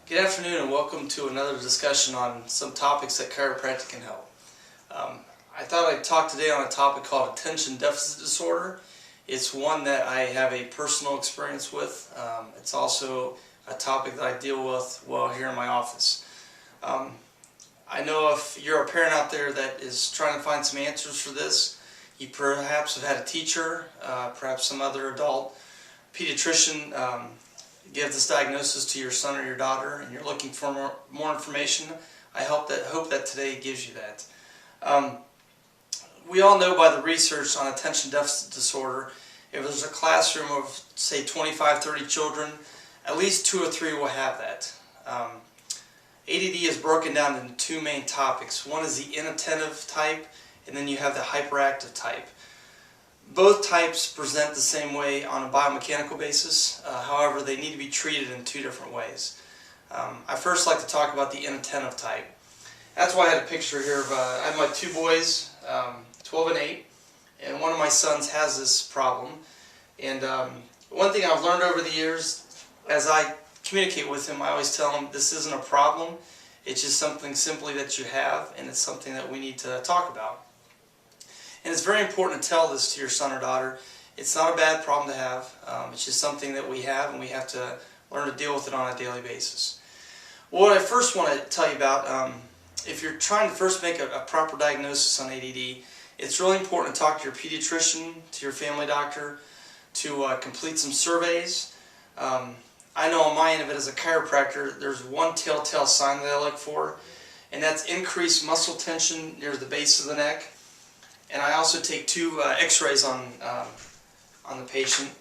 Good afternoon and welcome to another discussion on some topics that chiropractic can help. I thought I'd talk today on a topic called attention deficit disorder. It's one that I have a personal experience with. It's also a topic that I deal with well here in my office. I know if you're a parent out there that is trying to find some answers for this, you perhaps have had a teacher, perhaps some other adult pediatrician give this diagnosis to your son or your daughter, and you're looking for more information. I hope that today gives you that. We all know by the research on attention deficit disorder, if there's a classroom of say 25-30 children, at least 2 or 3 will have that. ADD is broken down into 2 main topics. One is the inattentive type, and then you have the hyperactive type. Both types present the same way on a biomechanical basis, however they need to be treated in 2 different ways. I first like to talk about the inattentive type. That's why I had a picture here of, I have my 2 boys, 12 and 8, and one of my sons has this problem. And one thing I've learned over the years, as I communicate with him, I always tell him this isn't a problem, it's just something simply that you have, and it's something that we need to talk about. And it's very important to tell this to your son or daughter. It's not a bad problem to have. It's just something that we have, and we have to learn to deal with it on a daily basis. What I first want to tell you about, if you're trying to first make a proper diagnosis on ADD, it's really important to talk to your pediatrician, to your family doctor, to complete some surveys. I know on my end of it as a chiropractor, there's one telltale sign that I look for, and that's increased muscle tension near the base of the neck. And I also take 2 x-rays on the patient.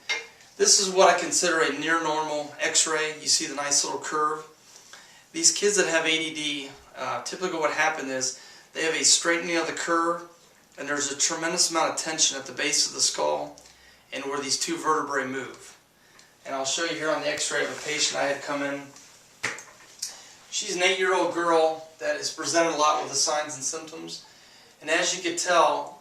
This is what I consider a near normal x-ray. You see the nice little curve. These kids that have ADD, typically what happens is they have a straightening of the curve, and there's a tremendous amount of tension at the base of the skull and where these 2 vertebrae move. And I'll show you here on the x-ray of a patient I had come in. She's an 8-year-old girl that is presented a lot with the signs and symptoms. And as you can tell,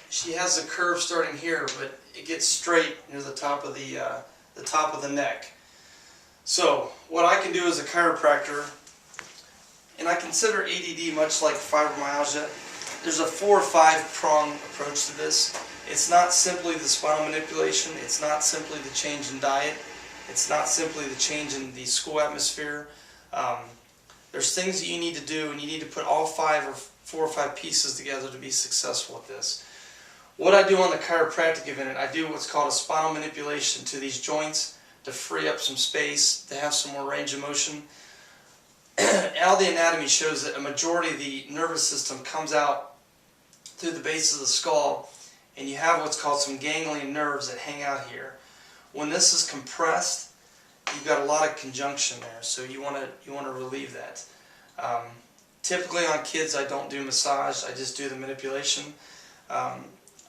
she has a curve starting here, but it gets straight near the top of the neck. So what I can do as a chiropractor, and I consider ADD much like fibromyalgia, there's a 4 or 5 prong approach to this. It's not simply the spinal manipulation, it's not simply the change in diet, it's not simply the change in the school atmosphere. There's things that you need to do, and you need to put all 4 or 5 pieces together to be successful at this. What I do on the chiropractic event, I do what's called a spinal manipulation to these joints to free up some space, to have some more range of motion. All the anatomy shows that a majority of the nervous system comes out through the base of the skull, and you have what's called some ganglion nerves that hang out here. When this is compressed, you've got a lot of conjunction there, so you want to relieve that. Typically on kids, I don't do massage, I just do the manipulation.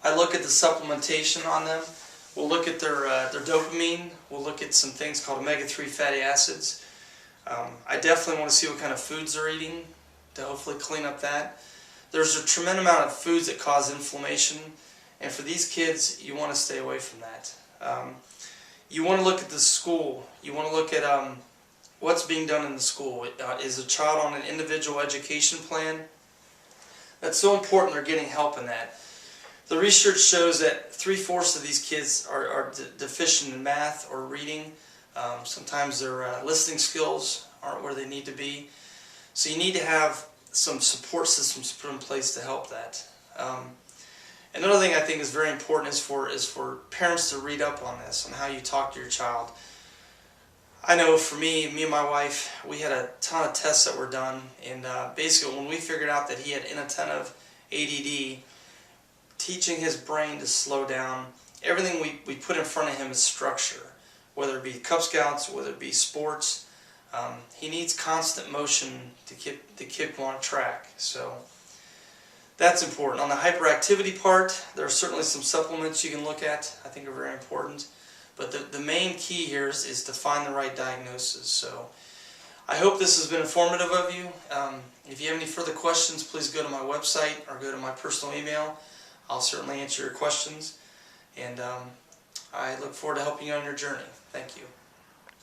I look at the supplementation on them. We'll look at their dopamine. We'll look at some things called omega-3 fatty acids. I definitely want to see what kind of foods they're eating to hopefully clean up that. There's a tremendous amount of foods that cause inflammation, and for these kids, you want to stay away from that. You want to look at the school. You want to look at what's being done in the school. Is a child on an individual education plan? That's so important they're getting help in that. The research shows that 3/4 of these kids are deficient in math or reading. Sometimes their listening skills aren't where they need to be. So you need to have some support systems put in place to help that. Another thing I think is very important is for parents to read up on this, on how you talk to your child. I know for me and my wife, we had a ton of tests that were done, and basically when we figured out that he had inattentive ADD, teaching his brain to slow down, everything we put in front of him is structure, whether it be Cub Scouts, whether it be sports. He needs constant motion to keep the kid on track. So that's important. On the hyperactivity part, there are certainly some supplements you can look at I think are very important. But the main key here is to find the right diagnosis. So I hope this has been informative of you. If you have any further questions, please go to my website or go to my personal email. I'll certainly answer your questions. And I look forward to helping you on your journey. Thank you.